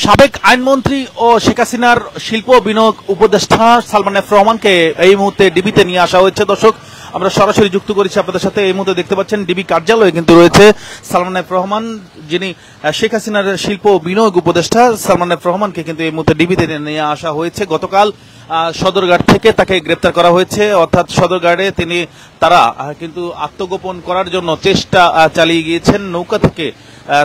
সাবেক আইনমন্ত্রী ও শেখ হাসিনার শিল্প বিনিয়োগ উপদেষ্টা সালমান এফ রহমানকে এই মুহূর্তে ডিবিতে নিয়ে আসা হয়েছে। দর্শক, আমরা সরাসরি যুক্ত করেছি আপনাদের সাথে। এই মুহূর্তে দেখতে পাচ্ছেন ডিবি কার্যালয়ে কিন্তু রয়েছে সালমান এফ রহমান, যিনি শেখ হাসিনার শিল্প বিনিয়োগ উপদেষ্টা। সালমান এফ রহমানকে কিন্তু এই মুহূর্তে ডিবিতে নিয়ে আসা হয়েছে। গতকাল সদরঘাট থেকে তাকে গ্রেপ্তার করা হয়েছে, অর্থাৎ সদরঘাটে তারা কিন্তু আত্মগোপন করার জন্য চেষ্টা চালিয়ে গিয়েছেন। নৌকা থেকে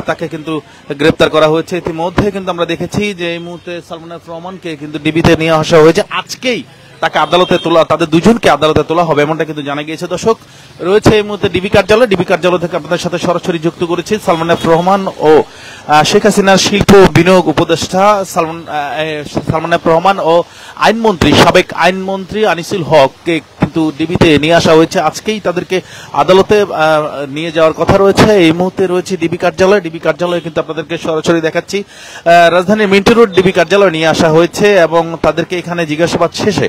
তাকে কিন্তু গ্রেপ্তার করা হয়েছে। ইতিমধ্যে কিন্তু আমরা দেখেছি যে এই মুহূর্তে সালমান এফ রহমানকে কিন্তু ডিবিতে নিয়ে আসা হয়েছে। আজকেই তাকে আদালতে তোলা, তাদের দুজনকে আদালতে তোলা হবে এমনটা কিন্তু জানা গিয়েছে। দর্শক, রয়েছে এই মুহূর্তে ডিবি কার্যালয় থেকে আপনাদের সাথে সরাসরি যুক্ত করেছি। সালমান এফ রহমান ও শেখ হাসিনার শিল্প বিনিয়োগ উপদেষ্টা সালমান এফ রহমান ও সাবেক আইনমন্ত্রী আনিসুল হককে কিন্তু ডিবিতে নিয়ে আসা হয়েছে। আজকেই তাদেরকে আদালতে নিয়ে যাওয়ার কথা রয়েছে। এই মুহূর্তে রয়েছে ডিবি কার্যালয়ে কিন্তু আপনাদেরকে সরাসরি দেখাচ্ছি। রাজধানীর মিন্টু রোড ডিবি কার্যালয়ে নিয়ে আসা হয়েছে এবং তাদেরকে এখানে জিজ্ঞাসাবাদ শেষে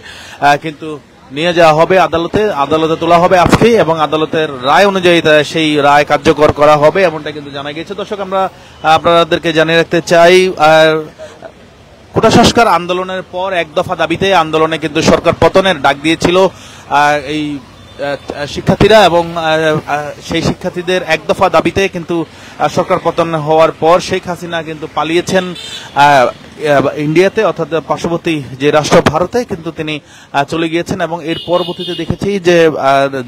কিন্তু নিয়ে যাওয়া হবে আদালতে তোলা হবে আজকেই, এবং আদালতের রায় অনুযায়ী সেই রায় কার্যকর করা হবে এমনটা কিন্তু জানা গিয়েছে। দর্শক, আমরা আপনাদেরকে জানিয়ে রাখতে চাই, কোটা সংস্কার আন্দোলনের পর এক দফা দাবিতে আন্দোলনে কিন্তু সরকার পতনের ডাক দিয়েছিল এই শিক্ষার্থীরা, এবং সেই শিক্ষার্থীদের এক দফা দাবিতে কিন্তু সরকার পতন হওয়ার পর শেখ হাসিনা কিন্তু পালিয়েছেন ইন্ডিয়াতে, অর্থাৎ পার্শ্ববর্তী যে রাষ্ট্র ভারতে কিন্তু তিনি চলে গিয়েছেন। এবং এর পরবর্তীতে দেখেছি যে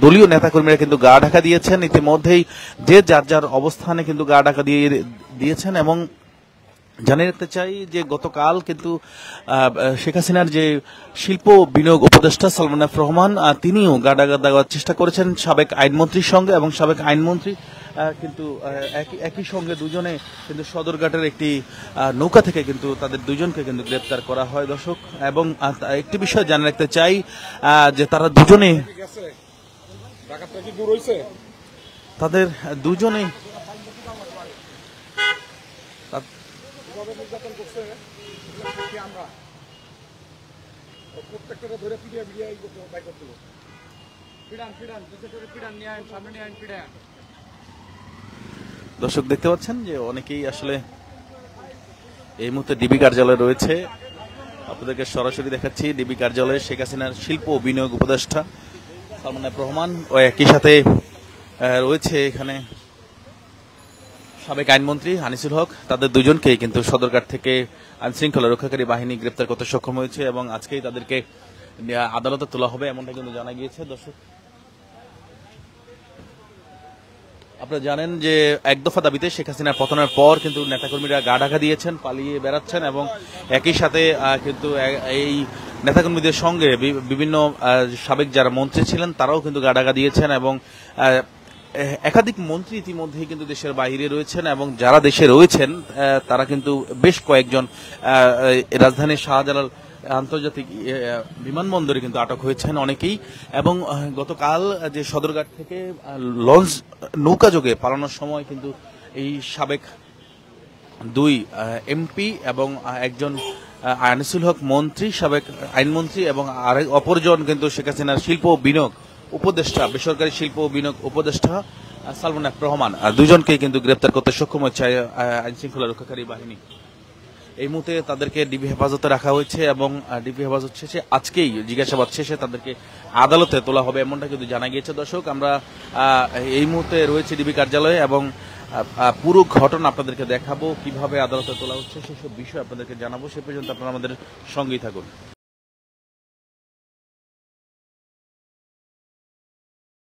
দলীয় নেতাকর্মীরা কিন্তু গা ঢাকা দিয়েছেন। ইতিমধ্যেই যে যার অবস্থানে কিন্তু গা ঢাকা দিয়েছেন। এবং জানিয়ে রাখতে চাই যে গতকাল কিন্তু শেখ হাসিনার যে শিল্প বিনিয়োগ উপদেষ্টা সালমান এফ রহমান তিনিও গা ঢাকা দেওয়ার চেষ্টা করেছেন সাবেক আইনমন্ত্রীর সঙ্গে, এবং সাবেক আইনমন্ত্রী কিন্তু একই সঙ্গে দুজনে কিন্তু সদরঘাটের একটি নৌকা থেকে কিন্তু তাদের দুজনকে কিন্তু গ্রেপ্তার করা হয়। দর্শক, এবং একটি বিষয় জানিয়ে রাখতে চাই যে তারা দুজনে তাদের দুজনেই নির্যাতন করছে আমরা প্রত্যেকটা ধরে পিড়িয়া পিড়িয়া বাই করতে পিড়ান নিয়ে আইন সামনে নিয়ে আইন পিড়ান। দর্শক, দেখতে পাচ্ছেন যে অনেকেই আসলে এই মুহূর্তে ডিবি কার্যালয়ে রয়েছে। আপনাদেরকে সরাসরি দেখাচ্ছি ডিবি কার্যালয়ে শেখ হাসিনার শিল্প বিনিয়োগ উপদেষ্টা সালমান এফ রহমান ও একই সাথে রয়েছে এখানে সাবেক আইনমন্ত্রী আনিসুল হক। তাদের দুজনকেই কিন্তু সদরঘাট থেকে আইনশৃঙ্খলা রক্ষাকারী বাহিনী গ্রেপ্তার করতে সক্ষম হয়েছে, এবং আজকেই তাদেরকে আদালতে তোলা হবে এমনটা কিন্তু জানা গিয়েছে। দর্শক, আপনারা জানেন যে এক দফা দাবিতে শেখ হাসিনার পতনের পর কিন্তু নেতাকর্মীরা গা ঢাকা দিয়েছেন, পালিয়ে বেড়াচ্ছেন, এবং একই সাথে কিন্তু এই নেতাকর্মীদের সঙ্গে বিভিন্ন সাবেক যারা মন্ত্রী ছিলেন তারাও কিন্তু গা ঢাকা দিয়েছেন, এবং একাধিক মন্ত্রী ইতিমধ্যেই কিন্তু দেশের বাইরে রয়েছেন, এবং যারা দেশে রয়েছেন তারা কিন্তু বেশ কয়েকজন রাজধানীর শাহজালাল আন্তর্জাতিক বিমানবন্দরে কিন্তু আটক হয়েছেন অনেকেই। এবং গতকাল যে সদরঘাট থেকে লঞ্চ নৌকাযোগে পালানোর সময় কিন্তু এই সাবেক দুই এমপি এবং একজন আনিসুল হক মন্ত্রী, সাবেক আইনমন্ত্রী, এবং আরেক অপরজন কিন্তু শেখ হাসিনার শিল্প বিনিয়োগ উপদেষ্টা, বেসরকারি শিল্প বিনিয়োগ উপদেষ্টা সালমান এফ রহমান দুজনকে কিন্তু গ্রেপ্তার করতে সক্ষম হয়েছে আইন শৃঙ্খলা রক্ষাকারী বাহিনী। এই মুহূর্তে তাদেরকে ডিবি হেফাজতে রাখা হয়েছে, এবং ডিবি হেফাজত শেষে আজকেই জিজ্ঞাসাবাদ শেষে তাদেরকে আদালতে তোলা হবে এমনটা কিন্তু জানা গিয়েছে। দর্শক, আমরা এই মুহূর্তে রয়েছে ডিবি কার্যালয়ে, এবং পুরো ঘটনা আপনাদেরকে দেখাবো, কিভাবে আদালতে তোলা হচ্ছে সেসব বিষয় আপনাদেরকে জানাবো। সে পর্যন্ত আপনারা আমাদের সঙ্গেই থাকুন।